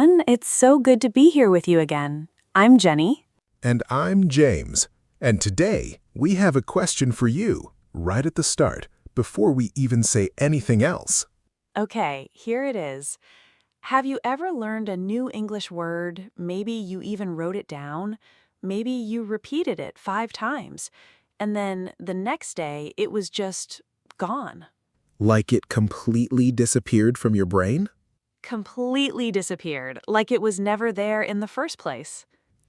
It's so good to be here with you again. I'm Jenny. And I'm James. And today, we have a question for you, right at the start, before we even say anything else. Okay, here it is. Have you ever learned a new English word? Maybe you even wrote it down. Maybe you repeated it 5 times. And then the next day, it was just gone. Like it completely disappeared from your brain? Completely disappeared, like it was never there in the first place.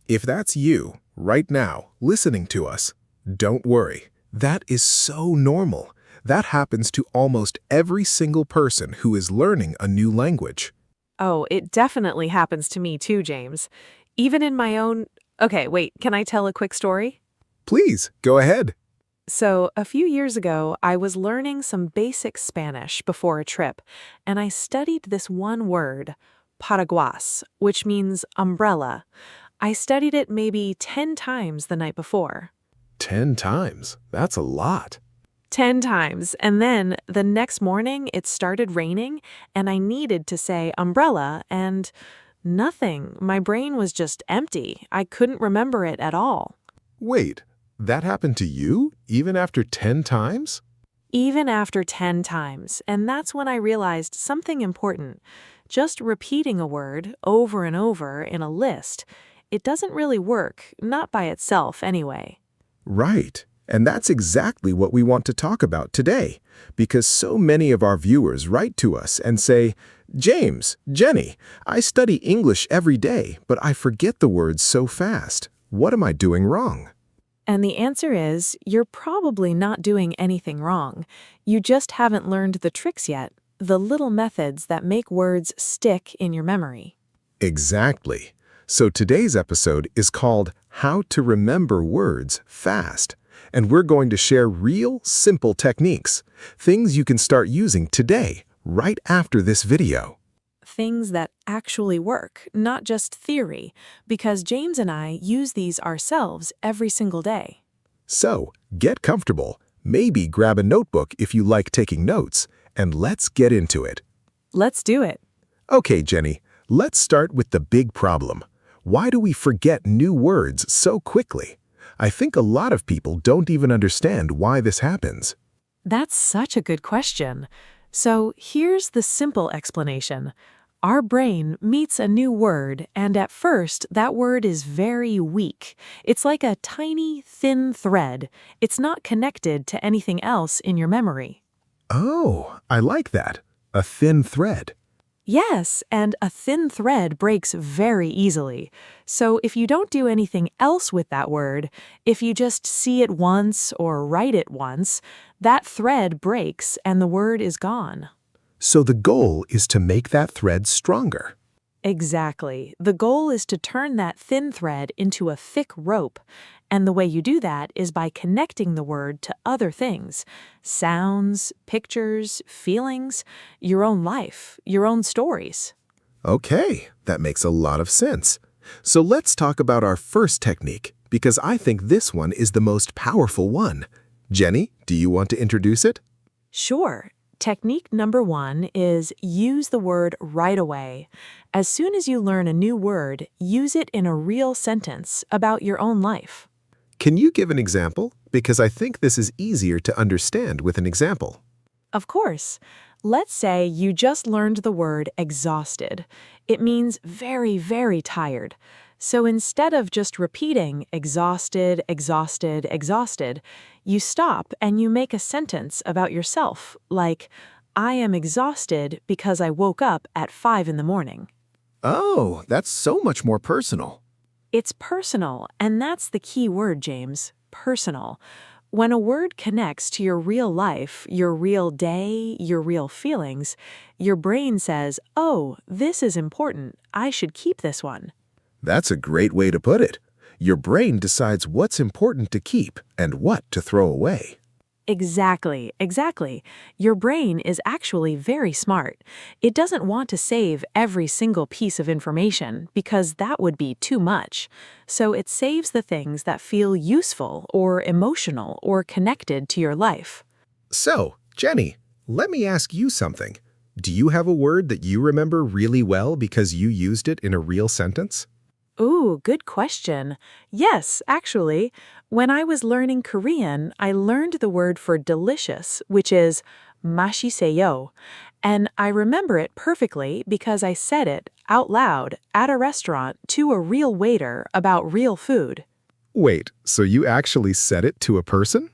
If that's you, right now, listening to us, don't worry. That is so normal. That happens to almost every single person who is learning a new language. Oh, it definitely happens to me too, James. Even in my own... Okay, wait, can I tell a quick story? Please, go ahead. So, a few years ago, I was learning some basic Spanish before a trip, and I studied this one word, paraguas, which means umbrella. I studied it maybe 10 times the night before. 10 times? That's a lot. 10 times, and then the next morning it started raining, and I needed to say umbrella, and nothing. My brain was just empty. I couldn't remember it at all. Wait, that happened to you, even after 10 times? Even after 10 times, and that's when I realized something important. Just repeating a word over and over in a list, it doesn't really work, not by itself anyway. Right. And that's exactly what we want to talk about today, because so many of our viewers write to us and say, James, Jenny, I study English every day, but I forget the words so fast. What am I doing wrong? And the answer is, you're probably not doing anything wrong. You just haven't learned the tricks yet, the little methods that make words stick in your memory. Exactly. So today's episode is called How to Remember Words Fast. And we're going to share real, simple techniques, things you can start using today, right after this video. Things that actually work, not just theory, because James and I use these ourselves every single day. So, get comfortable, maybe grab a notebook if you like taking notes, and let's get into it. Let's do it. Okay, Jenny, let's start with the big problem. Why do we forget new words so quickly? I think a lot of people don't even understand why this happens. That's such a good question. So here's the simple explanation. Our brain meets a new word, and at first, that word is very weak. It's like a tiny, thin thread. It's not connected to anything else in your memory. Oh, I like that. A thin thread. Yes, and a thin thread breaks very easily. So if you don't do anything else with that word, if you just see it once or write it once, that thread breaks and the word is gone. So the goal is to make that thread stronger. Exactly. The goal is to turn that thin thread into a thick rope. And the way you do that is by connecting the word to other things. Sounds, pictures, feelings, your own life, your own stories. Okay, that makes a lot of sense. So let's talk about our first technique, because I think this one is the most powerful one. Jenny, do you want to introduce it? Sure. Technique number 1 is use the word right away. As soon as you learn a new word, use it in a real sentence about your own life. Can you give an example? Because I think this is easier to understand with an example. Of course. Let's say you just learned the word exhausted. It means very, very tired. So instead of just repeating exhausted, exhausted, exhausted, you stop and you make a sentence about yourself, like, I am exhausted because I woke up at 5 in the morning. Oh, that's so much more personal. It's personal, and that's the key word, James. Personal. When a word connects to your real life, your real day, your real feelings, your brain says, oh, this is important. I should keep this one. That's a great way to put it. Your brain decides what's important to keep and what to throw away. Exactly, exactly. Your brain is actually very smart. It doesn't want to save every single piece of information because that would be too much. So it saves the things that feel useful or emotional or connected to your life. So, Jenny, let me ask you something. Do you have a word that you remember really well because you used it in a real sentence? Ooh, good question. Yes, actually, when I was learning Korean, I learned the word for delicious, which is mashiseyo, and I remember it perfectly because I said it out loud at a restaurant to a real waiter about real food. Wait, so you actually said it to a person?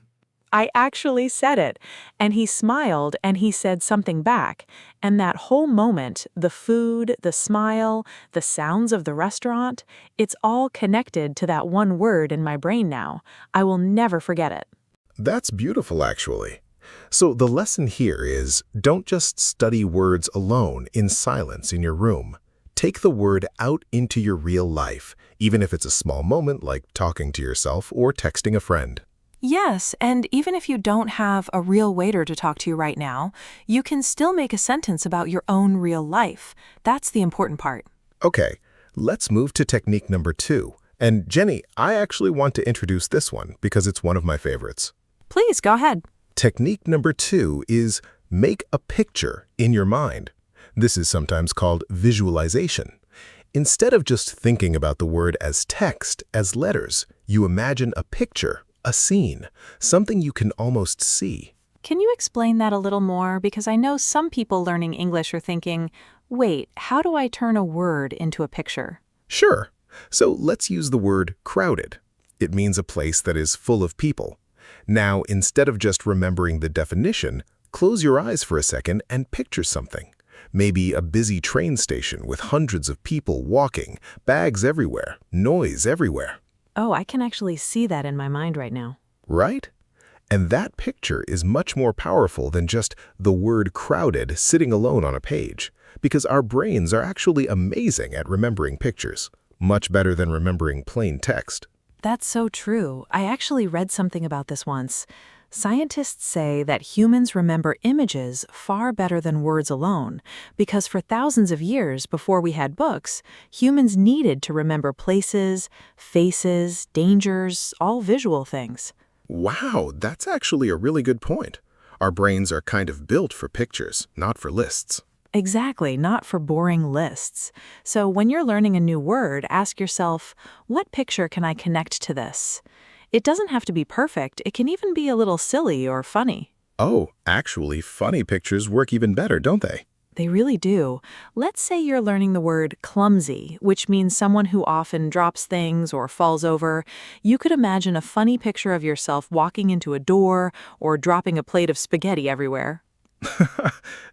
I actually said it, and he smiled and he said something back. And that whole moment, the food, the smile, the sounds of the restaurant, it's all connected to that one word in my brain now. I will never forget it. That's beautiful, actually. So the lesson here is don't just study words alone in silence in your room. Take the word out into your real life, even if it's a small moment like talking to yourself or texting a friend. Yes, and even if you don't have a real waiter to talk to you right now, you can still make a sentence about your own real life. That's the important part. Okay, let's move to technique number 2. And Jenny, I actually want to introduce this one because it's one of my favorites. Please go ahead. Technique number 2 is make a picture in your mind. This is sometimes called visualization. Instead of just thinking about the word as text, as letters, you imagine a picture, a scene, something you can almost see. Can you explain that a little more? Because I know some people learning English are thinking, wait, how do I turn a word into a picture? Sure. So let's use the word crowded. It means a place that is full of people. Now, instead of just remembering the definition, close your eyes for a second and picture something. Maybe a busy train station with hundreds of people walking, bags everywhere, noise everywhere. Oh, I can actually see that in my mind right now. Right? And that picture is much more powerful than just the word crowded sitting alone on a page, because our brains are actually amazing at remembering pictures, much better than remembering plain text. That's so true. I actually read something about this once. Scientists say that humans remember images far better than words alone, because for thousands of years before we had books, humans needed to remember places, faces, dangers, all visual things. Wow, that's actually a really good point. Our brains are kind of built for pictures, not for lists. Exactly, not for boring lists. So when you're learning a new word, ask yourself, what picture can I connect to this? It doesn't have to be perfect, it can even be a little silly or funny. Oh, actually, funny pictures work even better, don't they? They really do. Let's say you're learning the word clumsy, which means someone who often drops things or falls over. You could imagine a funny picture of yourself walking into a door or dropping a plate of spaghetti everywhere.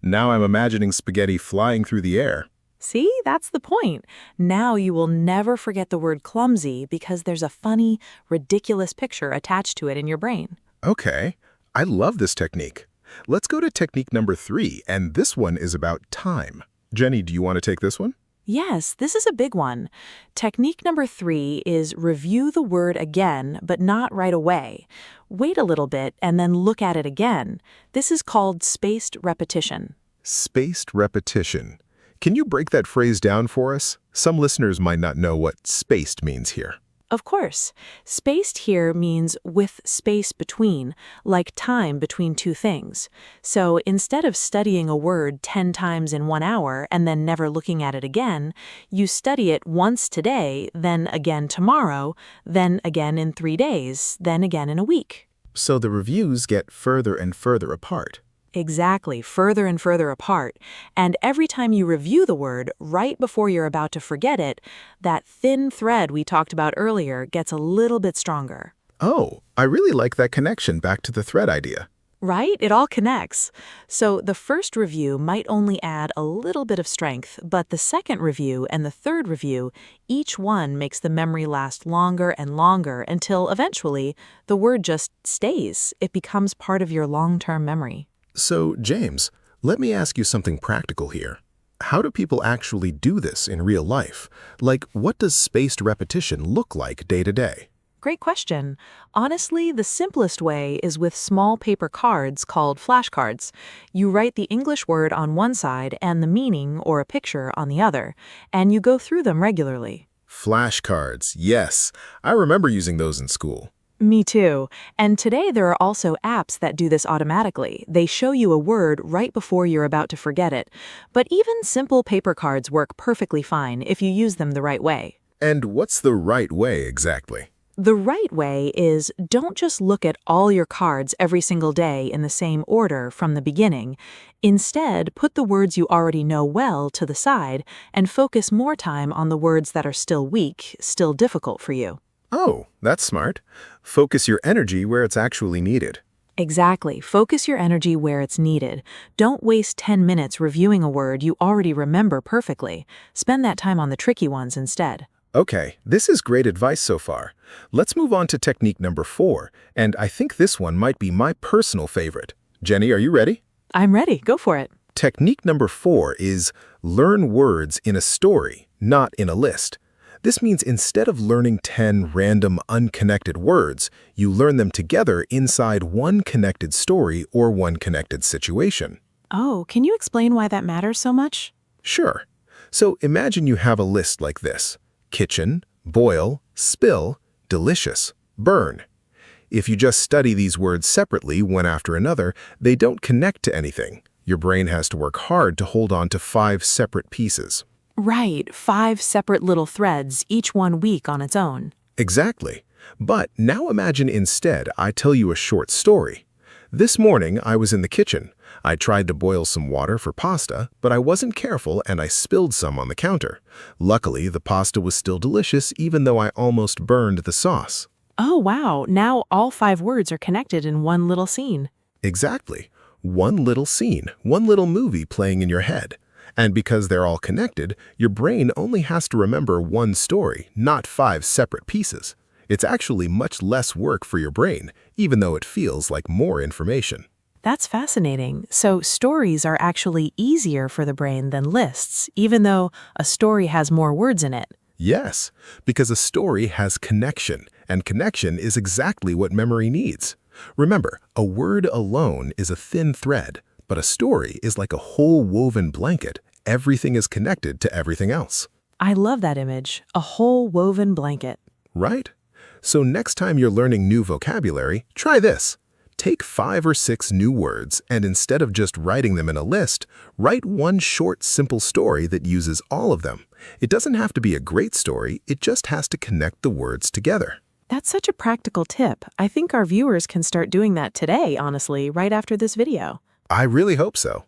Now I'm imagining spaghetti flying through the air. See, that's the point. Now you will never forget the word clumsy because there's a funny, ridiculous picture attached to it in your brain. Okay, I love this technique. Let's go to technique number 3, and this one is about time. Jenny, do you want to take this one? Yes, this is a big one. Technique number 3 is review the word again, but not right away. Wait a little bit and then look at it again. This is called spaced repetition. Spaced repetition. Can you break that phrase down for us? Some listeners might not know what spaced means here. Of course, spaced here means with space between, like time between two things. So instead of studying a word 10 times in 1 hour and then never looking at it again, you study it once today, then again tomorrow, then again in 3 days, then again in a week. So the reviews get further and further apart. Exactly, further and further apart. And every time you review the word, right before you're about to forget it, that thin thread we talked about earlier gets a little bit stronger. Oh, I really like that connection back to the thread idea. Right? It all connects. So the first review might only add a little bit of strength, but the second review and the third review, each one makes the memory last longer and longer until eventually the word just stays. It becomes part of your long-term memory. So, James, let me ask you something practical here. How do people actually do this in real life? Like, what does spaced repetition look like day to day? Great question. Honestly, the simplest way is with small paper cards called flashcards. You write the English word on one side and the meaning or a picture on the other, and you go through them regularly. Flashcards, yes. I remember using those in school. Me too. And today there are also apps that do this automatically. They show you a word right before you're about to forget it. But even simple paper cards work perfectly fine if you use them the right way. And what's the right way exactly? The right way is don't just look at all your cards every single day in the same order from the beginning. Instead, put the words you already know well to the side and focus more time on the words that are still weak, still difficult for you. Oh, that's smart. Focus your energy where it's actually needed. Exactly. Focus your energy where it's needed. Don't waste 10 minutes reviewing a word you already remember perfectly. Spend that time on the tricky ones instead. Okay, this is great advice so far. Let's move on to technique number 4, and I think this one might be my personal favorite. Jenny, are you ready? I'm ready. Go for it. Technique number 4 is learn words in a story, not in a list. This means instead of learning 10 random, unconnected words, you learn them together inside one connected story or one connected situation. Oh, can you explain why that matters so much? Sure. So imagine you have a list like this: kitchen, boil, spill, delicious, burn. If you just study these words separately, one after another, they don't connect to anything. Your brain has to work hard to hold on to 5 separate pieces. Right, 5 separate little threads, each one weak on its own. Exactly. But now imagine instead I tell you a short story. This morning I was in the kitchen. I tried to boil some water for pasta, but I wasn't careful and I spilled some on the counter. Luckily, the pasta was still delicious even though I almost burned the sauce. Oh, wow. Now all 5 words are connected in one little scene. Exactly. One little scene, one little movie playing in your head. And because they're all connected, your brain only has to remember one story, not 5 separate pieces. It's actually much less work for your brain, even though it feels like more information. That's fascinating. So stories are actually easier for the brain than lists, even though a story has more words in it. Yes, because a story has connection, and connection is exactly what memory needs. Remember, a word alone is a thin thread, but a story is like a whole woven blanket. Everything is connected to everything else. I love that image, a whole woven blanket. Right? So next time you're learning new vocabulary, try this. Take 5 or 6 new words, and instead of just writing them in a list, write one short, simple story that uses all of them. It doesn't have to be a great story, it just has to connect the words together. That's such a practical tip. I think our viewers can start doing that today, honestly, right after this video. I really hope so.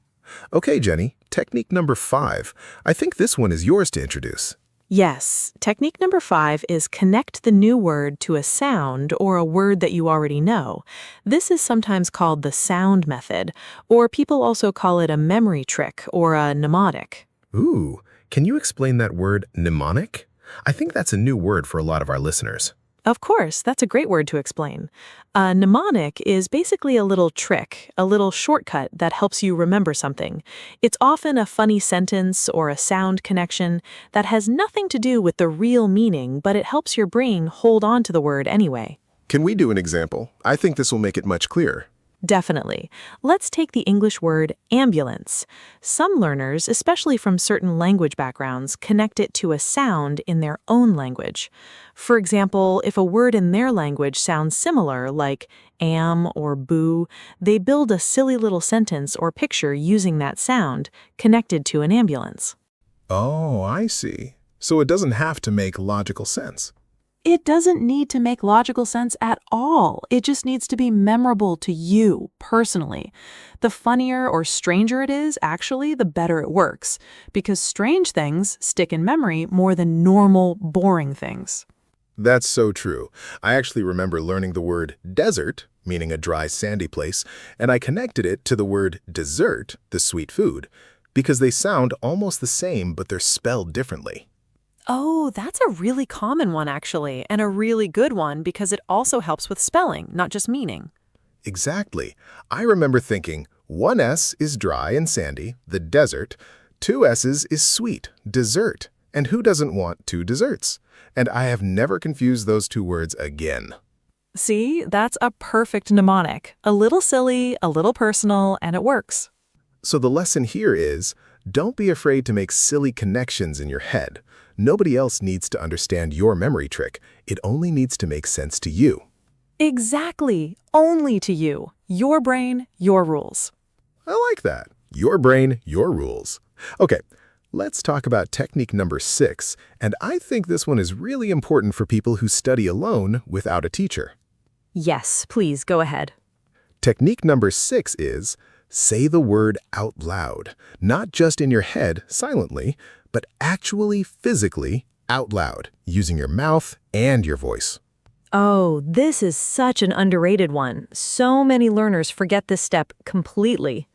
Okay, Jenny, technique number 5. I think this one is yours to introduce. Yes, technique number 5 is connect the new word to a sound or a word that you already know. This is sometimes called the sound method, or people also call it a memory trick or a mnemonic. Ooh, can you explain that word mnemonic? I think that's a new word for a lot of our listeners. Of course, that's a great word to explain. A mnemonic is basically a little trick, a little shortcut that helps you remember something. It's often a funny sentence or a sound connection that has nothing to do with the real meaning, but it helps your brain hold on to the word anyway. Can we do an example? I think this will make it much clearer. Definitely. Let's take the English word ambulance. Some learners, especially from certain language backgrounds, connect it to a sound in their own language. For example, if a word in their language sounds similar, like am or boo, they build a silly little sentence or picture using that sound, connected to an ambulance. Oh, I see. So it doesn't have to make logical sense. It doesn't need to make logical sense at all. It just needs to be memorable to you personally. The funnier or stranger it is, actually, the better it works, because strange things stick in memory more than normal, boring things. That's so true. I actually remember learning the word desert, meaning a dry, sandy place, and I connected it to the word dessert, the sweet food, because they sound almost the same, but they're spelled differently. Oh, that's a really common one, actually, and a really good one because it also helps with spelling, not just meaning. Exactly. I remember thinking, one S is dry and sandy, the desert, 2 S's is sweet, dessert, and who doesn't want 2 desserts? And I have never confused those 2 words again. See, that's a perfect mnemonic. A little silly, a little personal, and it works. So the lesson here is, don't be afraid to make silly connections in your head. Nobody else needs to understand your memory trick. It only needs to make sense to you. Exactly. Only to you. Your brain, your rules. I like that. Your brain, your rules. Okay, let's talk about technique number 6, and I think this one is really important for people who study alone without a teacher. Yes, please go ahead. Technique number 6 is say the word out loud, not just in your head silently, but actually physically out loud, using your mouth and your voice. Oh, this is such an underrated one. So many learners forget this step completely.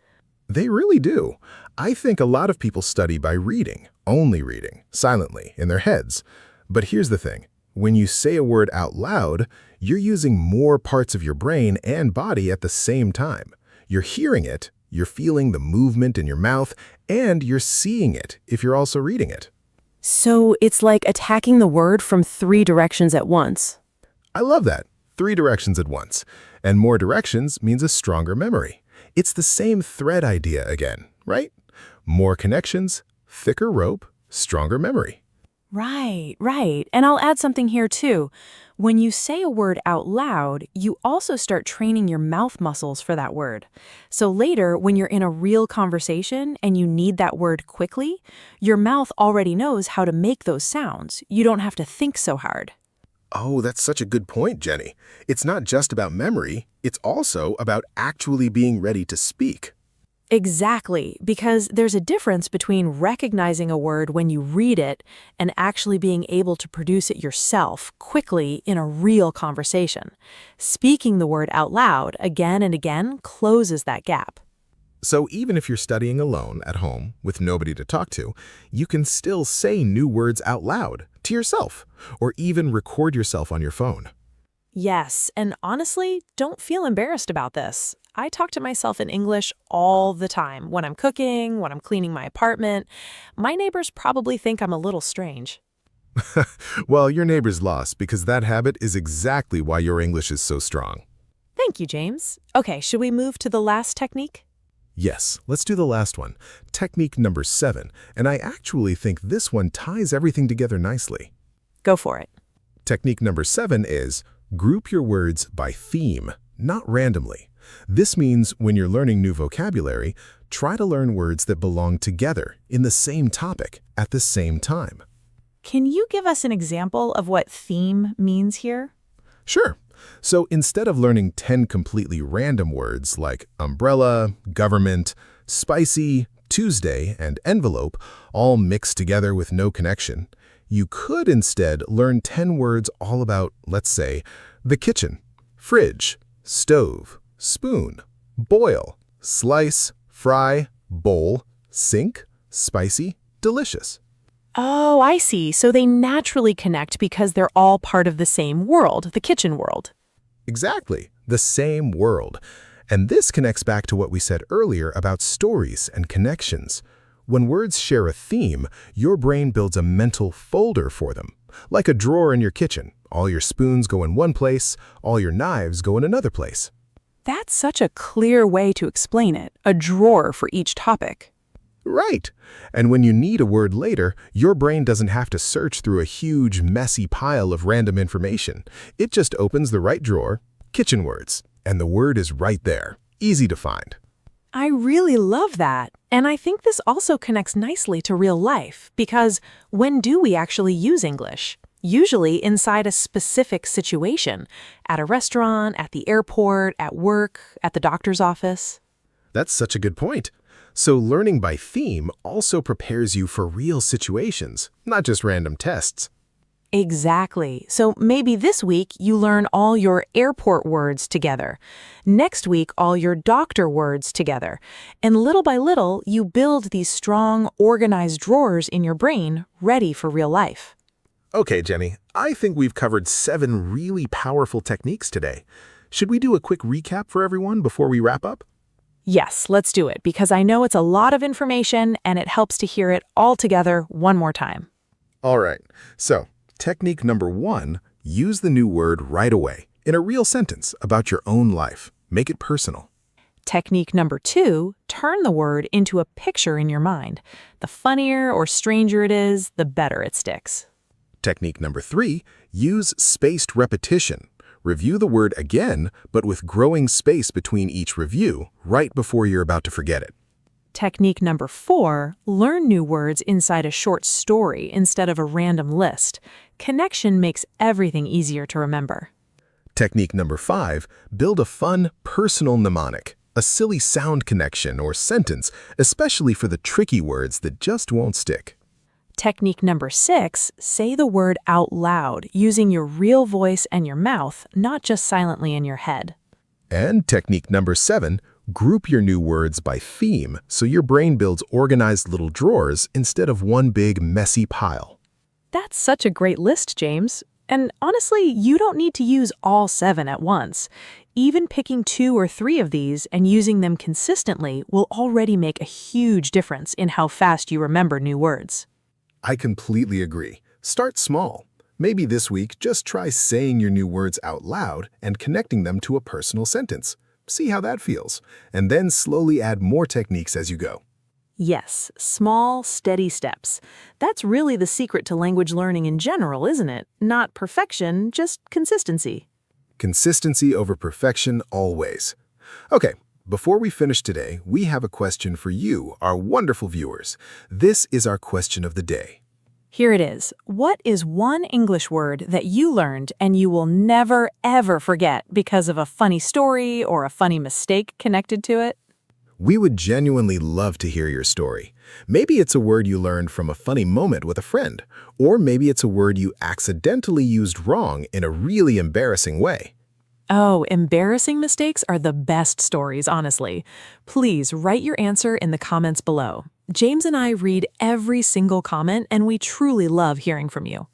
They really do. I think a lot of people study by reading, only reading, silently, in their heads. But here's the thing. When you say a word out loud, you're using more parts of your brain and body at the same time. You're hearing it, you're feeling the movement in your mouth, and you're seeing it if you're also reading it. So it's like attacking the word from 3 directions at once. I love that. 3 directions at once. And more directions means a stronger memory. It's the same thread idea again, right? More connections, thicker rope, stronger memory. Right, right. And I'll add something here too. When you say a word out loud, you also start training your mouth muscles for that word. So later, when you're in a real conversation and you need that word quickly, your mouth already knows how to make those sounds. You don't have to think so hard. Oh, that's such a good point, Jenny. It's not just about memory, it's also about actually being ready to speak. Exactly, because there's a difference between recognizing a word when you read it and actually being able to produce it yourself quickly in a real conversation. Speaking the word out loud again and again closes that gap. So even if you're studying alone at home with nobody to talk to, you can still say new words out loud to yourself, or even record yourself on your phone. Yes, and honestly, don't feel embarrassed about this. I talk to myself in English all the time, when I'm cooking, when I'm cleaning my apartment. My neighbors probably think I'm a little strange. Well, your neighbor's lost because that habit is exactly why your English is so strong. Thank you, James. Okay, should we move to the last technique? Yes, let's do the last one, technique number 7, and I actually think this one ties everything together nicely. Go for it. Technique number 7 is group your words by theme, not randomly. This means when you're learning new vocabulary, try to learn words that belong together in the same topic at the same time. Can you give us an example of what theme means here? Sure. So instead of learning 10 completely random words like umbrella, government, spicy, Tuesday, and envelope, all mixed together with no connection, you could instead learn 10 words all about, let's say, the kitchen, fridge, stove, spoon, boil, slice, fry, bowl, sink, spicy, delicious. Oh, I see. So they naturally connect because they're all part of the same world, the kitchen world. Exactly, the same world. And this connects back to what we said earlier about stories and connections. When words share a theme, your brain builds a mental folder for them. Like a drawer in your kitchen. All your spoons go in one place, all your knives go in another place. That's such a clear way to explain it, a drawer for each topic. Right. And when you need a word later, your brain doesn't have to search through a huge, messy pile of random information. It just opens the right drawer, kitchen words, and the word is right there, easy to find. I really love that. And I think this also connects nicely to real life, because when do we actually use English? Usually inside a specific situation, at a restaurant, at the airport, at work, at the doctor's office. That's such a good point. So learning by theme also prepares you for real situations, not just random tests. Exactly. So maybe this week you learn all your airport words together. Next week, all your doctor words together. And little by little, you build these strong, organized drawers in your brain ready for real life. Okay, Jenny, I think we've covered 7 really powerful techniques today. Should we do a quick recap for everyone before we wrap up? Yes, let's do it, because I know it's a lot of information and it helps to hear it all together one more time. All right, so technique number 1, use the new word right away in a real sentence about your own life. Make it personal. Technique number 2, turn the word into a picture in your mind. The funnier or stranger it is, the better it sticks. Technique number 3, use spaced repetition. Review the word again, but with growing space between each review, right before you're about to forget it. Technique number 4, learn new words inside a short story instead of a random list. Connection makes everything easier to remember. Technique number 5, build a fun, personal mnemonic, a silly sound connection or sentence, especially for the tricky words that just won't stick. Technique number 6, say the word out loud, using your real voice and your mouth, not just silently in your head. And technique number 7, group your new words by theme so your brain builds organized little drawers instead of one big messy pile. That's such a great list, James. And honestly, you don't need to use all 7 at once. Even picking 2 or 3 of these and using them consistently will already make a huge difference in how fast you remember new words. I completely agree. Start small. Maybe this week, just try saying your new words out loud and connecting them to a personal sentence. See how that feels, and then slowly add more techniques as you go. Yes, small, steady steps. That's really the secret to language learning in general, isn't it? Not perfection, just consistency. Consistency over perfection always. Okay, before we finish today, we have a question for you, our wonderful viewers. This is our question of the day. Here it is. What is one English word that you learned and you will never, ever forget because of a funny story or a funny mistake connected to it? We would genuinely love to hear your story. Maybe it's a word you learned from a funny moment with a friend, or maybe it's a word you accidentally used wrong in a really embarrassing way. Oh, embarrassing mistakes are the best stories, honestly. Please write your answer in the comments below. James and I read every single comment, and we truly love hearing from you.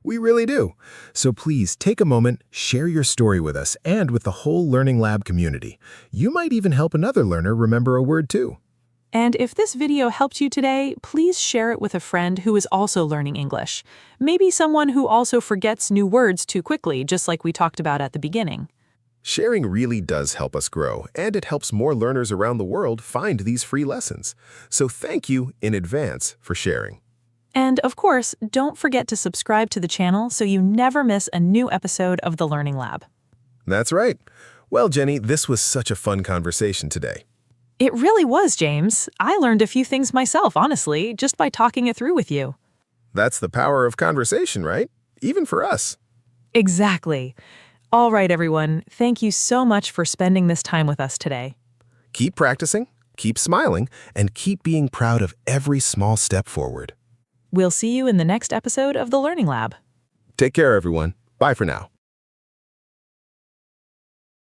We really do. So please take a moment, share your story with us and with the whole Learning Lab community. You might even help another learner remember a word too. And if this video helped you today, please share it with a friend who is also learning English. Maybe someone who also forgets new words too quickly, just like we talked about at the beginning. Sharing really does help us grow, and it helps more learners around the world find these free lessons. So thank you in advance for sharing. And of course, don't forget to subscribe to the channel so you never miss a new episode of the Learning Lab. That's right. Well, Jenny, this was such a fun conversation today. It really was, James. I learned a few things myself, honestly, just by talking it through with you. That's the power of conversation, right? Even for us. Exactly. All right, everyone. Thank you so much for spending this time with us today. Keep practicing, keep smiling, and keep being proud of every small step forward. We'll see you in the next episode of the Learning Lab. Take care, everyone. Bye for now.